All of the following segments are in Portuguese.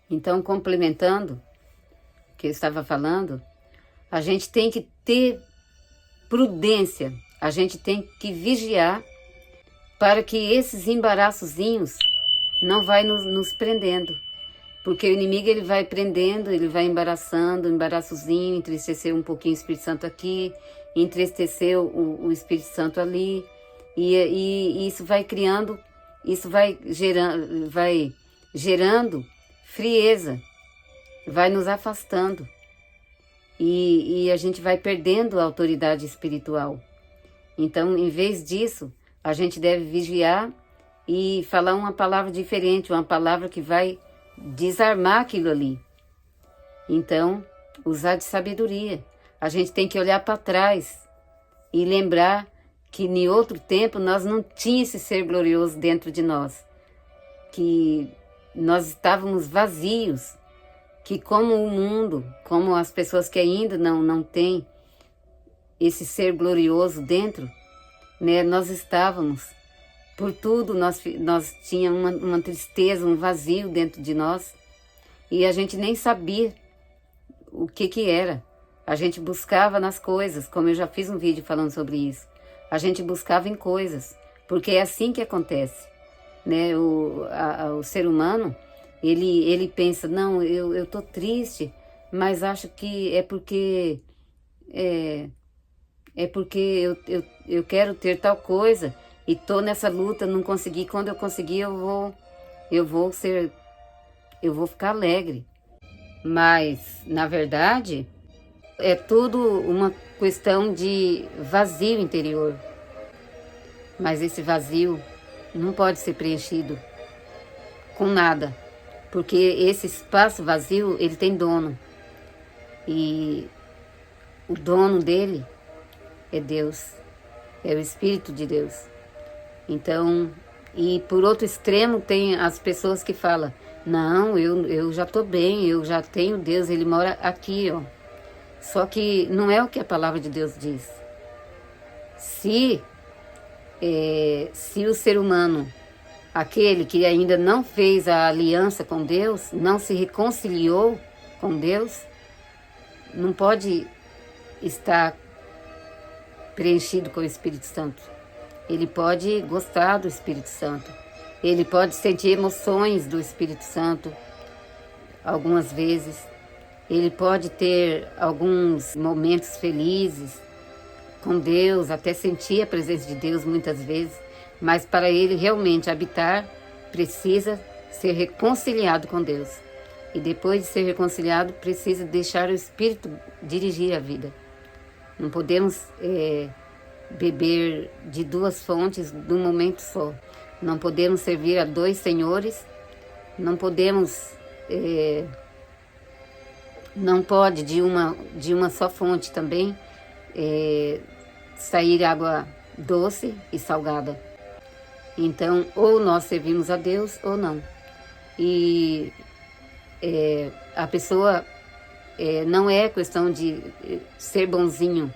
Então, complementando o que eu estava falando, a gente tem que ter prudência, a gente tem que vigiar para que esses embaraçozinhos não vai nos prendendo. Porque o inimigo ele vai prendendo, ele vai embaraçando, embaraçozinho, entristecer um pouquinho o Espírito Santo aqui, entristecer o Espírito Santo ali, e isso vai criando, isso vai gerando frieza, vai nos afastando, e a gente vai perdendo a autoridade espiritual. Então, em vez disso, a gente deve vigiar e falar uma palavra diferente, uma palavra que vai desarmar aquilo ali. Então, usar de sabedoria. A gente tem que olhar para trás e lembrar que em outro tempo nós não tínhamos esse ser glorioso dentro de nós, que nós estávamos vazios, que como o mundo, como as pessoas que ainda não têm esse ser glorioso dentro, né, nós estávamos, por tudo nós tínhamos uma tristeza, um vazio dentro de nós, e a gente nem sabia o que era. A gente buscava nas coisas, como eu já fiz um vídeo falando sobre isso. A gente buscava em coisas, porque é assim que acontece, né? O ser humano, ele pensa, não, eu tô triste, mas acho que é porque eu quero ter tal coisa e tô nessa luta, não consegui. Quando eu conseguir, eu vou ficar alegre. Mas, na verdade, é tudo uma questão de vazio interior. Mas esse vazio não pode ser preenchido com nada, porque esse espaço vazio, ele tem dono. E o dono dele é Deus, é o Espírito de Deus. Então, e por outro extremo tem as pessoas que falam, não, eu já estou bem, eu já tenho Deus, ele mora aqui, ó. Só que não é o que a palavra de Deus diz. Se o ser humano, aquele que ainda não fez a aliança com Deus, não se reconciliou com Deus, não pode estar preenchido com o Espírito Santo. Ele pode gostar do Espírito Santo. Ele pode sentir emoções do Espírito Santo algumas vezes. Ele pode ter alguns momentos felizes com Deus, até sentir a presença de Deus muitas vezes. Mas para ele realmente habitar, precisa ser reconciliado com Deus. E depois de ser reconciliado, precisa deixar o Espírito dirigir a vida. Não podemos beber de duas fontes de um momento só. Não podemos servir a dois senhores. Não podemos, não pode de uma só fonte também sair água doce e salgada. Então, ou nós servimos a Deus ou não. E a pessoa não é questão de ser bonzinho,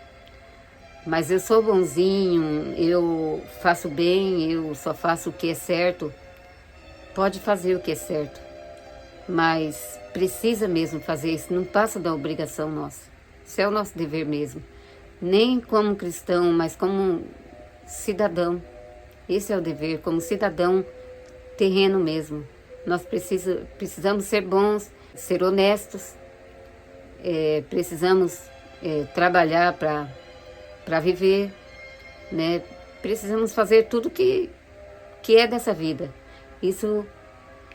mas eu sou bonzinho, eu faço bem, eu só faço o que é certo. Pode fazer o que é certo, mas precisa mesmo fazer isso, não passa da obrigação nossa. Isso é o nosso dever mesmo. Nem como cristão, mas como cidadão. Esse é o dever, como cidadão terreno mesmo. Nós precisamos ser bons, ser honestos, precisamos trabalhar para viver, né? Precisamos fazer tudo que é dessa vida. Isso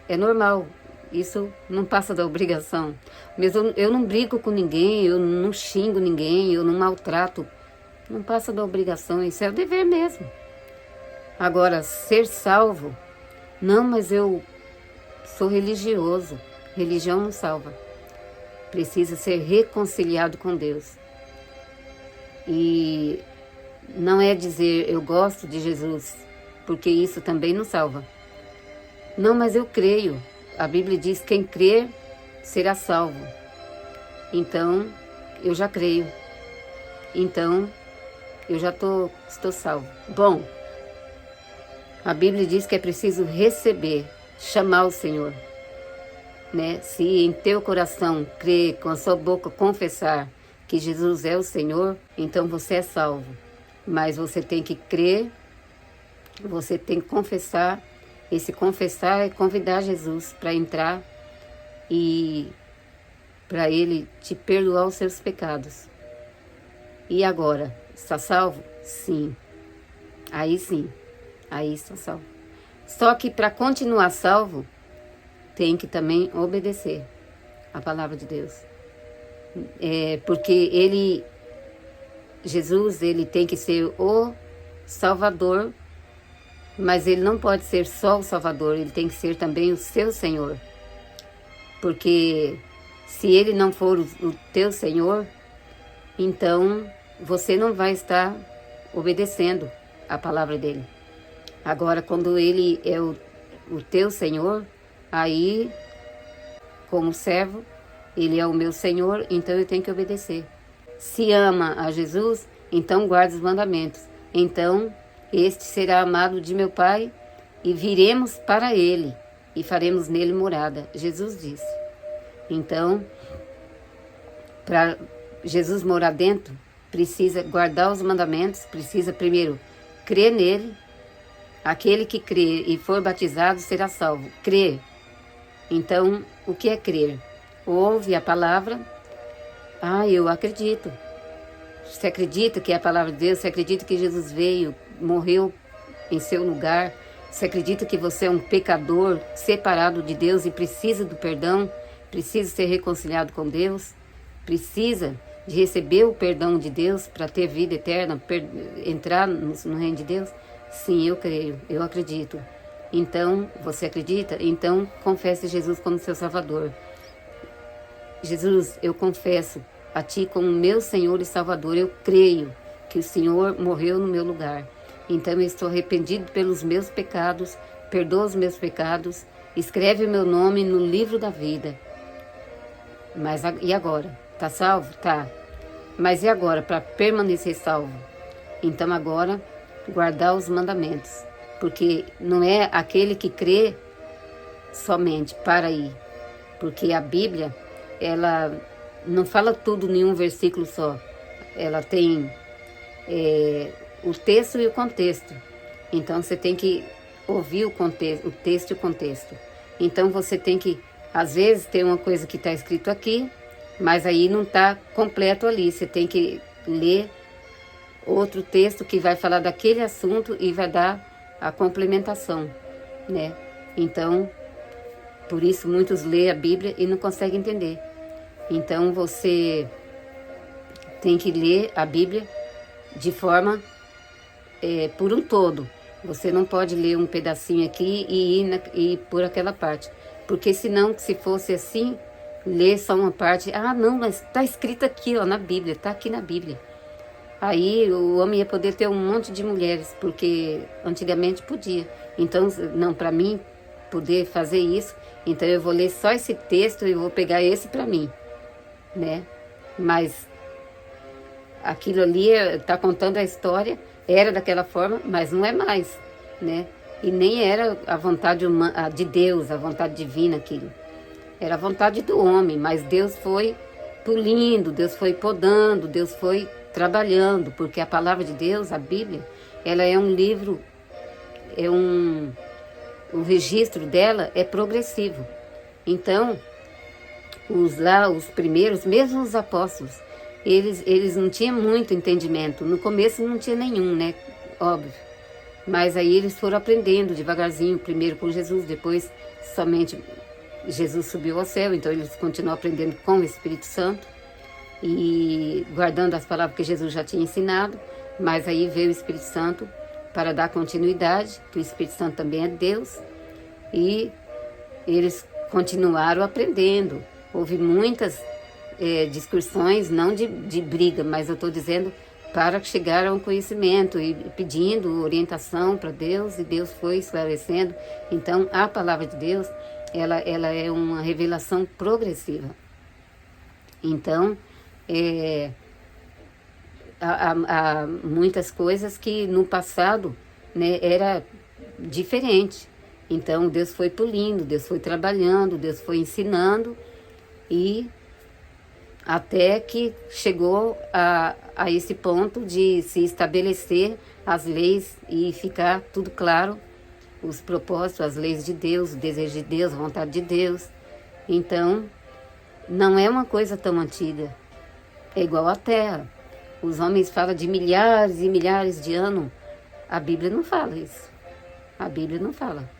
é normal, isso não passa da obrigação. Mas eu não brigo com ninguém, eu não xingo ninguém, eu não maltrato. Não passa da obrigação, isso é o dever mesmo. Agora, ser salvo, não, mas eu sou religioso. Religião não salva. Precisa ser reconciliado com Deus. E não é dizer eu gosto de Jesus, porque isso também não salva. Não, mas eu creio. A Bíblia diz que quem crer será salvo. Então, eu já creio. Então, eu já estou salvo. Bom, A Bíblia diz que é preciso receber, chamar o Senhor, né? Se em teu coração crer, com a sua boca confessar que Jesus é o Senhor, então você é salvo. Mas você tem que crer, você tem que confessar. Esse confessar é convidar Jesus para entrar e para Ele te perdoar os seus pecados. E agora, está salvo? Sim. Aí sim, aí está salvo. Só que para continuar salvo, tem que também obedecer a palavra de Deus. Porque Jesus, ele tem que ser o Salvador, mas ele não pode ser só o Salvador, ele tem que ser também o seu Senhor. Porque se ele não for o teu Senhor, então você não vai estar obedecendo a palavra dele. Agora, quando ele é o teu Senhor, aí, como servo, ele é o meu Senhor, então eu tenho que obedecer. Se ama a Jesus, então guarda os mandamentos. Então, este será amado de meu Pai, e viremos para ele, e faremos nele morada. Jesus disse. Então, para Jesus morar dentro, precisa guardar os mandamentos, precisa primeiro crer nele. Aquele que crer e for batizado será salvo. Crer. Então, o que é crer? Ouve a palavra. Eu acredito. Você acredita que é a palavra de Deus? Você acredita que Jesus veio, morreu em seu lugar? Você acredita que você é um pecador separado de Deus e precisa do perdão? Precisa ser reconciliado com Deus? Precisa de receber o perdão de Deus para ter vida eterna, entrar no reino de Deus? Sim, eu creio, eu acredito. Então, você acredita? Então, confesse Jesus como seu Salvador. Jesus, eu confesso a Ti como meu Senhor e Salvador. Eu creio que o Senhor morreu no meu lugar. Então, eu estou arrependido pelos meus pecados, perdoa os meus pecados, escreve o meu nome no livro da vida. Mas e agora? Tá salvo? Tá. Mas e agora, para permanecer salvo? Então, agora, guardar os mandamentos. Porque não é aquele que crê somente para ir. Porque a Bíblia, ela não fala tudo em um versículo só. Ela tem o texto e o contexto. Então você tem que ouvir o texto e o contexto. Então você tem que, às vezes, tem uma coisa que está escrito aqui, mas aí não está completo ali. Você tem que ler outro texto que vai falar daquele assunto e vai dar a complementação, né? Então, por isso muitos lêem a Bíblia e não conseguem entender. Então você tem que ler a Bíblia de forma por um todo. Você não pode ler um pedacinho aqui e ir por aquela parte. Porque senão, se fosse assim, ler só uma parte, não, mas está escrito aqui, ó, na Bíblia, está aqui na Bíblia. Aí o homem ia poder ter um monte de mulheres, porque antigamente podia. Então, não, para mim poder fazer isso, então eu vou ler só esse texto e vou pegar esse para mim, né? Mas aquilo ali está contando a história, era daquela forma, mas não é mais, né? E nem era a vontade de Deus, a vontade divina aquilo. Era a vontade do homem, mas Deus foi pulindo, Deus foi podando, Deus foi trabalhando, porque a palavra de Deus, a Bíblia, ela é um livro, o registro dela é progressivo. Então, os primeiros, mesmo os apóstolos, eles não tinham muito entendimento. No começo não tinha nenhum, né? Óbvio. Mas aí eles foram aprendendo devagarzinho, primeiro com Jesus, depois somente Jesus subiu ao céu, então eles continuam aprendendo com o Espírito Santo e guardando as palavras que Jesus já tinha ensinado, mas aí veio o Espírito Santo para dar continuidade, que o Espírito Santo também é Deus, e eles continuaram aprendendo. Houve muitas discussões, não de briga, mas eu estou dizendo para chegar a um conhecimento e pedindo orientação para Deus, e Deus foi esclarecendo. Então, a palavra de Deus, ela é uma revelação progressiva. Então, há muitas coisas que no passado, né, era diferente. Então Deus foi pulindo, Deus foi trabalhando, Deus foi ensinando e até que chegou a esse ponto de se estabelecer as leis e ficar tudo claro, os propósitos, as leis de Deus, o desejo de Deus, a vontade de Deus. Então, não é uma coisa tão antiga, é igual à Terra. Os homens falam de milhares e milhares de anos, a Bíblia não fala isso, a Bíblia não fala.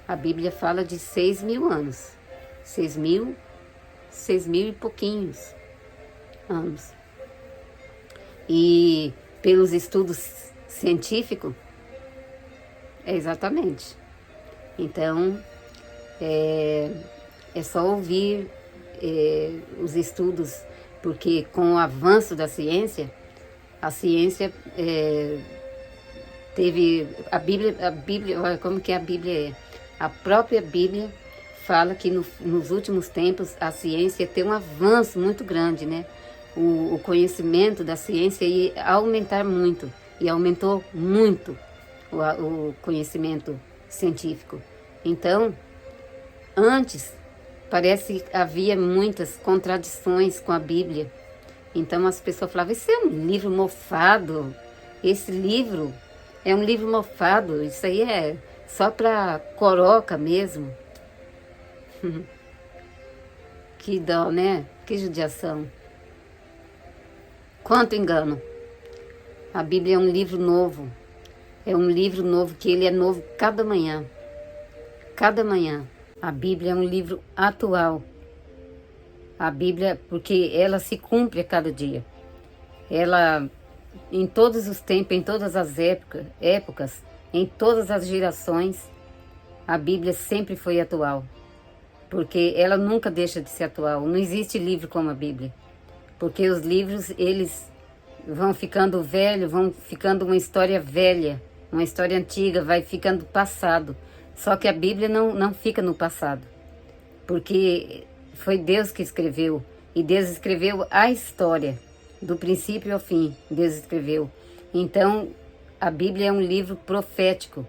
A Bíblia fala de 6.000 anos, 6.000 e pouquinhos anos. E pelos estudos científicos, é exatamente. Então, é só ouvir os estudos, porque com o avanço da ciência, a ciência teve a Bíblia, olha como que a Bíblia é. A própria Bíblia fala que nos últimos tempos a ciência tem um avanço muito grande, né? O conhecimento da ciência ia aumentar muito, e aumentou muito o conhecimento científico. Então, antes, parece que havia muitas contradições com a Bíblia. Então as pessoas falavam, esse é um livro mofado, esse livro é um livro mofado, isso aí é só para coroca mesmo. Que dó, né? Que judiação. Quanto engano. A Bíblia é um livro novo. É um livro novo, que ele é novo cada manhã. Cada manhã. A Bíblia é um livro atual. A Bíblia, porque ela se cumpre a cada dia. Ela, em todos os tempos, em todas as épocas, em todas as gerações, a Bíblia sempre foi atual. Porque ela nunca deixa de ser atual. Não existe livro como a Bíblia. Porque os livros, eles vão ficando velhos, vão ficando uma história velha, uma história antiga, vai ficando passado. Só que a Bíblia não fica no passado. Porque foi Deus que escreveu. E Deus escreveu a história, do princípio ao fim, Deus escreveu. Então, a Bíblia é um livro profético.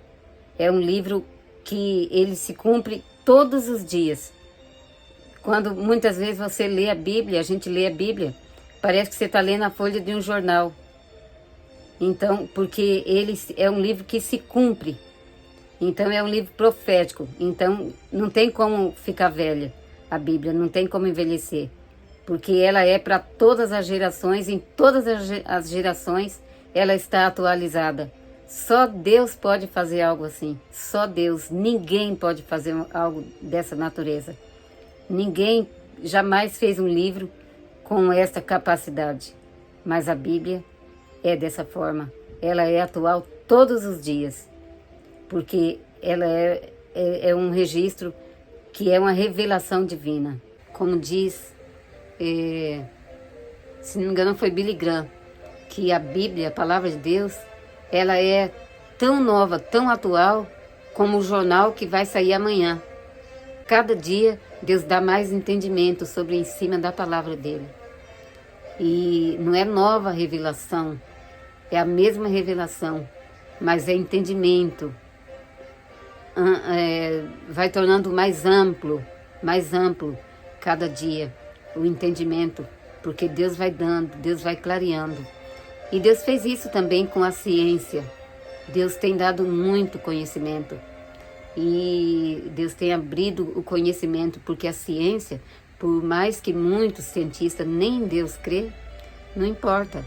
É um livro que ele se cumpre todos os dias. Quando muitas vezes você lê a Bíblia, a gente lê a Bíblia, parece que você está lendo a folha de um jornal. Então, porque ele é um livro que se cumpre. Então, é um livro profético. Então, não tem como ficar velha a Bíblia, não tem como envelhecer. Porque ela é para todas as gerações, em todas as gerações, ela está atualizada. Só Deus pode fazer algo assim. Só Deus. Ninguém pode fazer algo dessa natureza. Ninguém jamais fez um livro com essa capacidade. Mas a Bíblia é dessa forma. Ela é atual todos os dias. Porque ela é um registro que é uma revelação divina. Como diz, se não me engano foi Billy Graham, que a Bíblia, a palavra de Deus, ela é tão nova, tão atual, como o jornal que vai sair amanhã. Cada dia Deus dá mais entendimento sobre em cima da palavra dele. E não é nova revelação, é a mesma revelação, mas é entendimento. Vai tornando mais amplo cada dia o entendimento, porque Deus vai dando, Deus vai clareando. E Deus fez isso também com a ciência. Deus tem dado muito conhecimento. E Deus tem abrido o conhecimento, porque a ciência, por mais que muitos cientistas nem em Deus crê, não importa.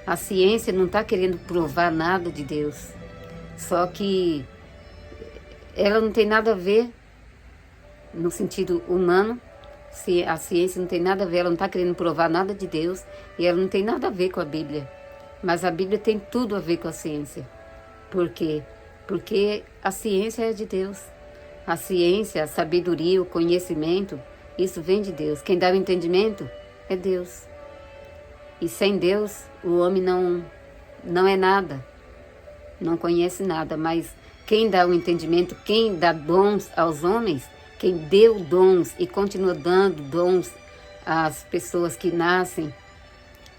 A ciência não está querendo provar nada de Deus. Só que ela não tem nada a ver, no sentido humano, a ciência não tem nada a ver, ela não está querendo provar nada de Deus, e ela não tem nada a ver com a Bíblia. Mas a Bíblia tem tudo a ver com a ciência. Por quê? Porque a ciência é de Deus. A ciência, a sabedoria, o conhecimento, isso vem de Deus. Quem dá o entendimento é Deus. E sem Deus, o homem não é nada. Não conhece nada. Mas quem dá o entendimento, quem dá dons aos homens, quem deu dons e continua dando dons às pessoas que nascem,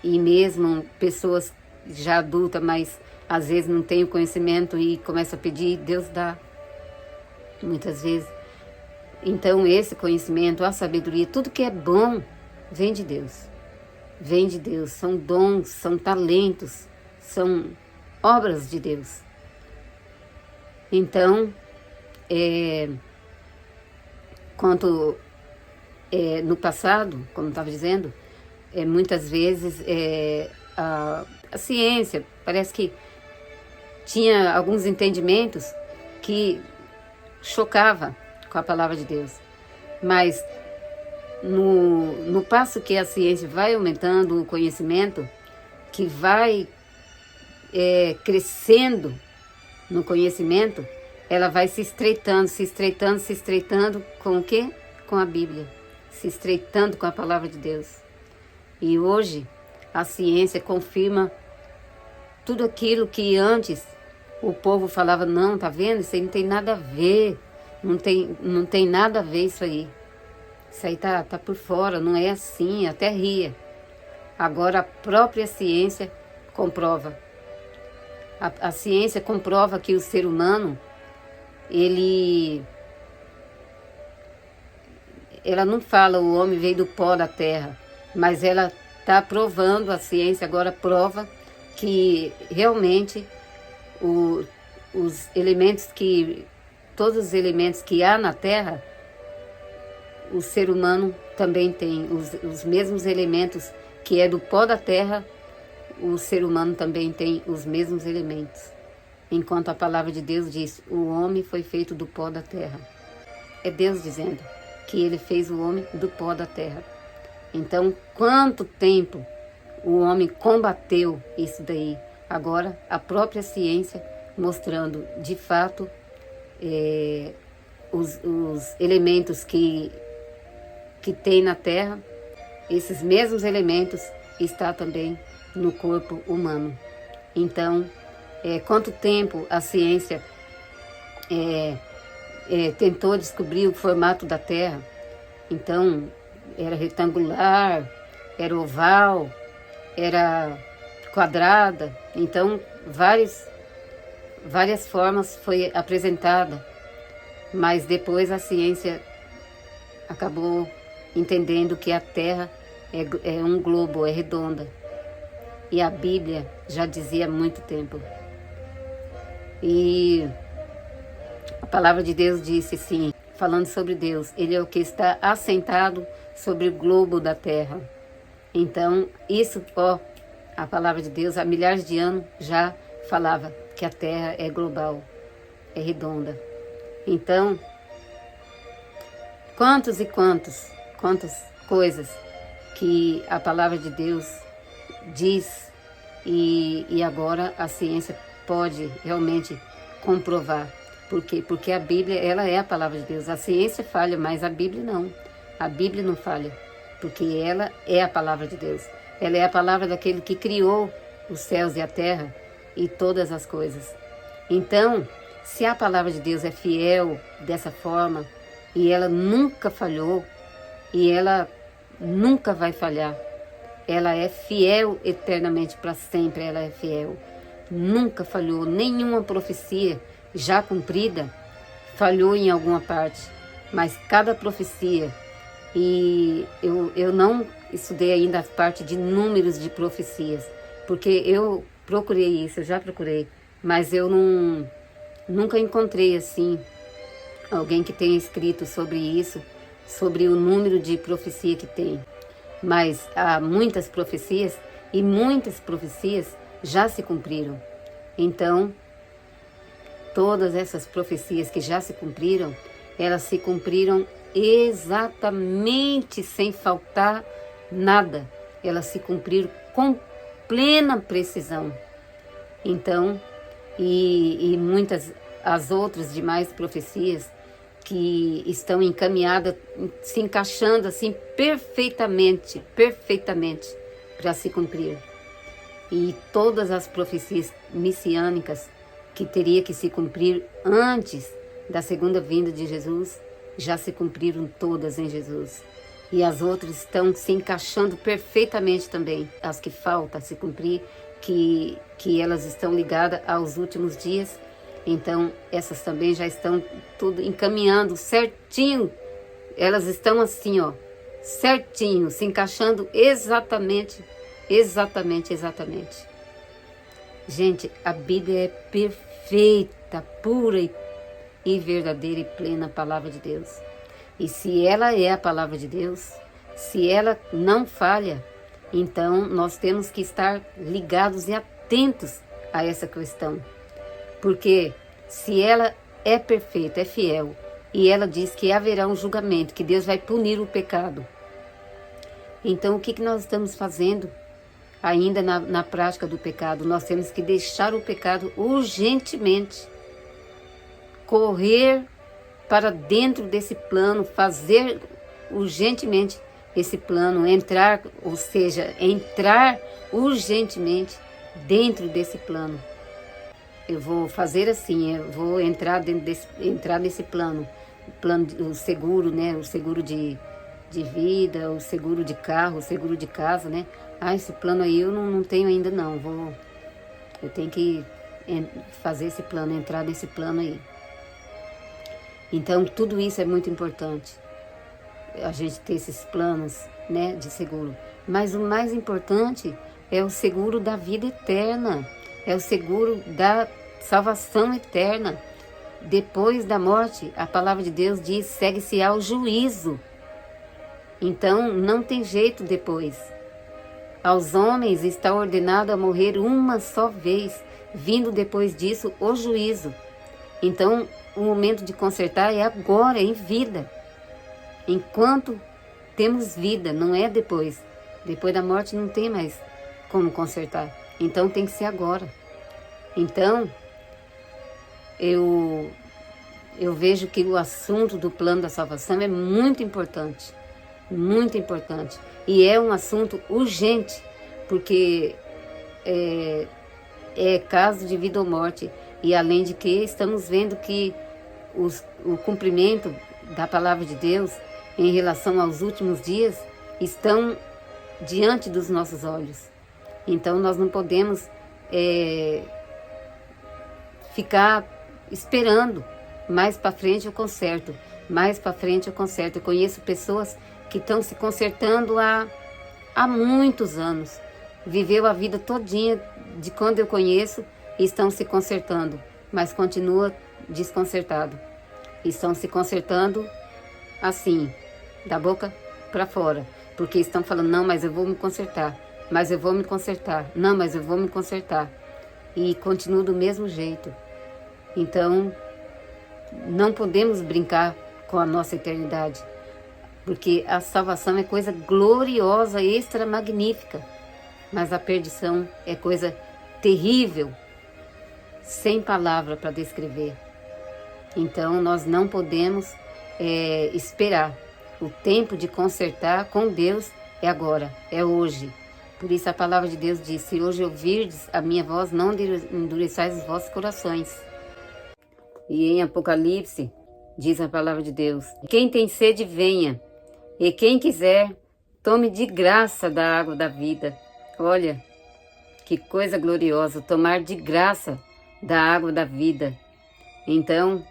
e mesmo pessoas já adultas, mas às vezes não têm o conhecimento e começa a pedir, Deus dá. muitas vezes. Então esse conhecimento, a sabedoria, tudo que é bom, vem de Deus. Vem de Deus, são dons, são talentos, são obras de Deus. Então, no passado, como eu estava dizendo, muitas vezes a ciência parece que tinha alguns entendimentos que chocava com a palavra de Deus. Mas no passo que a ciência vai aumentando o conhecimento, que vai crescendo no conhecimento, ela vai se estreitando, se estreitando, se estreitando com o quê? Com a Bíblia, se estreitando com a palavra de Deus. E hoje a ciência confirma tudo aquilo que antes o povo falava, não, tá vendo? Isso aí não tem nada a ver, não tem nada a ver isso aí. Isso aí tá por fora, não é assim, até ria. Agora a própria ciência comprova. A ciência comprova que o ser humano, ela não fala o homem veio do pó da terra, mas ela está provando, a ciência agora prova que realmente todos os elementos que há na terra, o ser humano também tem, os mesmos elementos que é do pó da terra, o ser humano também tem os mesmos elementos. Enquanto a palavra de Deus diz, o homem foi feito do pó da terra. É Deus dizendo que ele fez o homem do pó da terra. Então, quanto tempo o homem combateu isso daí? Agora, a própria ciência mostrando, de fato, os elementos que tem na terra, esses mesmos elementos está também no corpo humano. Então, quanto tempo a ciência tentou descobrir o formato da Terra? Então, era retangular, era oval, era quadrada. Então, várias formas foi apresentada. Mas depois a ciência acabou entendendo que a Terra é um globo, é redonda. E a Bíblia já dizia há muito tempo. E a palavra de Deus disse assim, falando sobre Deus, Ele é o que está assentado sobre o globo da terra. Então, a palavra de Deus, há milhares de anos já falava que a terra é global, é redonda. Então, quantas coisas que a palavra de Deus diz e agora a ciência pode realmente comprovar. Por quê? Porque a Bíblia, ela é a palavra de Deus. A ciência falha, mas a Bíblia não. A Bíblia não falha, porque ela é a palavra de Deus. Ela é a palavra daquele que criou os céus e a terra e todas as coisas. Então, se a palavra de Deus é fiel dessa forma, e ela nunca falhou, e ela nunca vai falhar, ela é fiel eternamente, para sempre ela é fiel. Nunca falhou, nenhuma profecia já cumprida falhou em alguma parte, mas cada profecia, e eu não estudei ainda a parte de números de profecias, porque eu procurei isso, eu já procurei, mas eu nunca encontrei assim alguém que tenha escrito sobre isso, sobre o número de profecia que tem. Mas há muitas profecias e muitas profecias já se cumpriram. Então, todas essas profecias que já se cumpriram, elas se cumpriram exatamente sem faltar nada. Elas se cumpriram com plena precisão. Então, e muitas as outras demais profecias que estão encaminhadas, se encaixando assim perfeitamente para se cumprir. E todas as profecias messiânicas que teria que se cumprir antes da segunda vinda de Jesus, já se cumpriram todas em Jesus. E as outras estão se encaixando perfeitamente também, as que faltam se cumprir, que elas estão ligadas aos últimos dias Então, essas também já estão tudo encaminhando certinho. Elas estão assim, ó, certinho, se encaixando exatamente. Gente, a Bíblia é perfeita, pura e verdadeira e plena palavra de Deus. E se ela é a palavra de Deus, se ela não falha, então nós temos que estar ligados e atentos a essa questão. Porque se ela é perfeita, é fiel, e ela diz que haverá um julgamento, que Deus vai punir o pecado. Então o que nós estamos fazendo ainda na prática do pecado? Nós temos que deixar o pecado urgentemente. Correr para dentro desse plano, fazer urgentemente esse plano, entrar urgentemente dentro desse plano. Eu vou fazer assim, eu vou entrar nesse plano, o seguro, né? O seguro de vida, o seguro de carro, o seguro de casa, né? Esse plano aí eu não tenho ainda não, eu tenho que fazer esse plano, entrar nesse plano aí. Então tudo isso é muito importante, a gente ter esses planos, né, de seguro. Mas o mais importante é o seguro da vida eterna, é o seguro da salvação eterna. Depois da morte, a palavra de Deus diz, segue-se ao juízo. Então não tem jeito depois. Aos homens está ordenado a morrer uma só vez, vindo depois disso o juízo. Então o momento de consertar é agora, em vida. Enquanto temos vida, não é depois. Depois da morte não tem mais como consertar. Então tem que ser agora. Então, eu vejo que o assunto do plano da salvação é muito importante. Muito importante. E é um assunto urgente, porque é caso de vida ou morte. E além de que estamos vendo que o cumprimento da palavra de Deus em relação aos últimos dias estão diante dos nossos olhos. Então nós não podemos ficar esperando. Mais para frente eu conserto. Eu conheço pessoas que estão se consertando há muitos anos. Viveu a vida todinha de quando eu conheço e estão se consertando, mas continua desconcertado. Estão se consertando assim, da boca para fora, porque estão falando, não, mas eu vou me consertar, não, mas eu vou me consertar, e continua do mesmo jeito. Então, não podemos brincar com a nossa eternidade, porque a salvação é coisa gloriosa, extra magnífica, mas a perdição é coisa terrível, sem palavra para descrever. Então nós não podemos esperar. O tempo de consertar com Deus é agora, é hoje. Por isso a palavra de Deus diz, se hoje ouvirdes a minha voz, não endureçais os vossos corações. E em Apocalipse, diz a palavra de Deus, quem tem sede, venha, e quem quiser, tome de graça da água da vida. Olha, que coisa gloriosa, tomar de graça da água da vida. Então,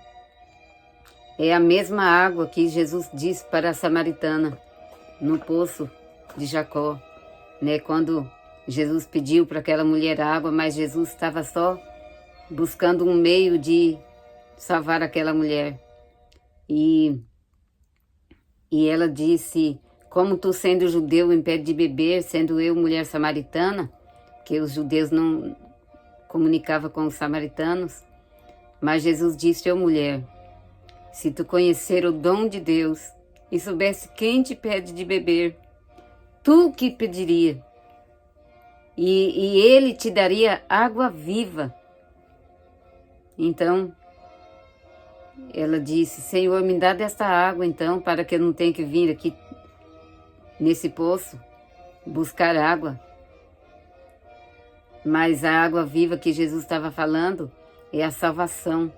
é a mesma água que Jesus disse para a samaritana, no poço de Jacó, né? Quando Jesus pediu para aquela mulher água, mas Jesus estava só buscando um meio de salvar aquela mulher. E ela disse, como tu sendo judeu impede de beber, sendo eu mulher samaritana, que os judeus não comunicavam com os samaritanos, mas Jesus disse, mulher, se tu conhecer o dom de Deus e soubesse quem te pede de beber, tu que pediria, e ele te daria água viva. Então, ela disse, Senhor, me dá desta água então, para que eu não tenha que vir aqui nesse poço buscar água. Mas a água viva que Jesus estava falando é a salvação,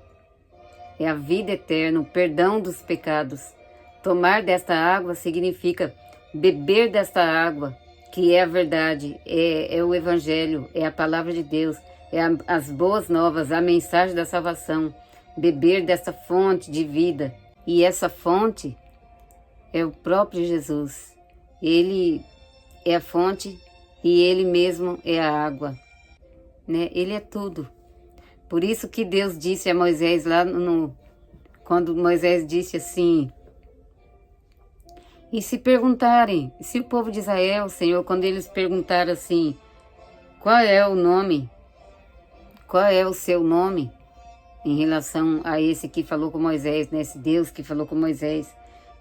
é a vida eterna, o perdão dos pecados. Tomar desta água significa beber desta água, que é a verdade, é o Evangelho, é a palavra de Deus, as boas novas, a mensagem da salvação, beber dessa fonte de vida. E essa fonte é o próprio Jesus. Ele é a fonte e Ele mesmo é a água, né? Ele é tudo. Por isso que Deus disse a Moisés lá quando Moisés disse assim: e se perguntarem, se o povo de Israel, Senhor, quando eles perguntaram assim, qual é o nome, qual é o seu nome, em relação a esse que falou com Moisés, né? Esse Deus que falou com Moisés.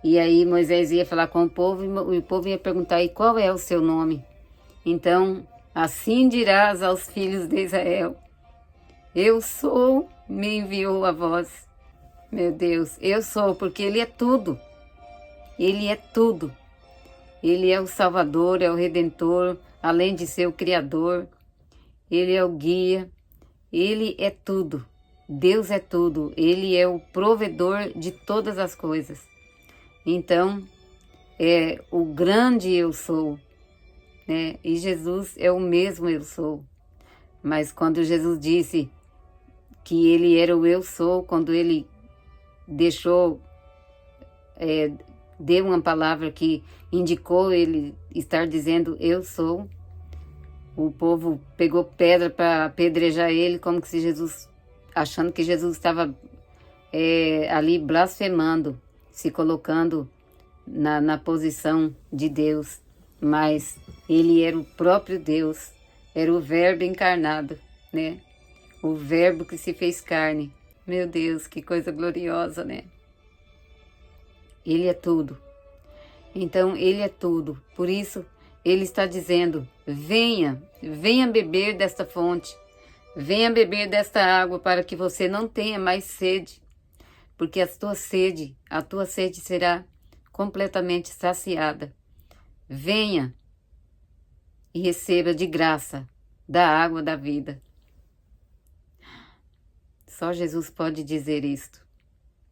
E aí Moisés ia falar com o povo e o povo ia perguntar, e qual é o seu nome? Então, assim dirás aos filhos de Israel: eu sou, me enviou a vós. Meu Deus, eu sou, porque Ele é tudo. Ele é tudo. Ele é o Salvador, é o Redentor, além de ser o Criador. Ele é o guia. Ele é tudo. Deus é tudo. Ele é o provedor de todas as coisas. Então, é o grande eu sou, né? E Jesus é o mesmo eu sou. Mas quando Jesus disse que Ele era o eu sou, quando Ele deu uma palavra que indicou Ele estar dizendo eu sou, o povo pegou pedra para apedrejar Ele, como que se Jesus, achando que Jesus estava ali blasfemando, se colocando na posição de Deus. Mas Ele era o próprio Deus, era o Verbo encarnado, né? O Verbo que se fez carne. Meu Deus, que coisa gloriosa, né? Ele é tudo. Então, Ele é tudo. Por isso, Ele está dizendo, venha beber desta fonte. Venha beber desta água para que você não tenha mais sede. Porque a tua sede será completamente saciada. Venha e receba de graça da água da vida. Só Jesus pode dizer isto,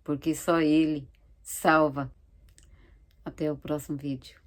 porque só Ele salva. Até o próximo vídeo.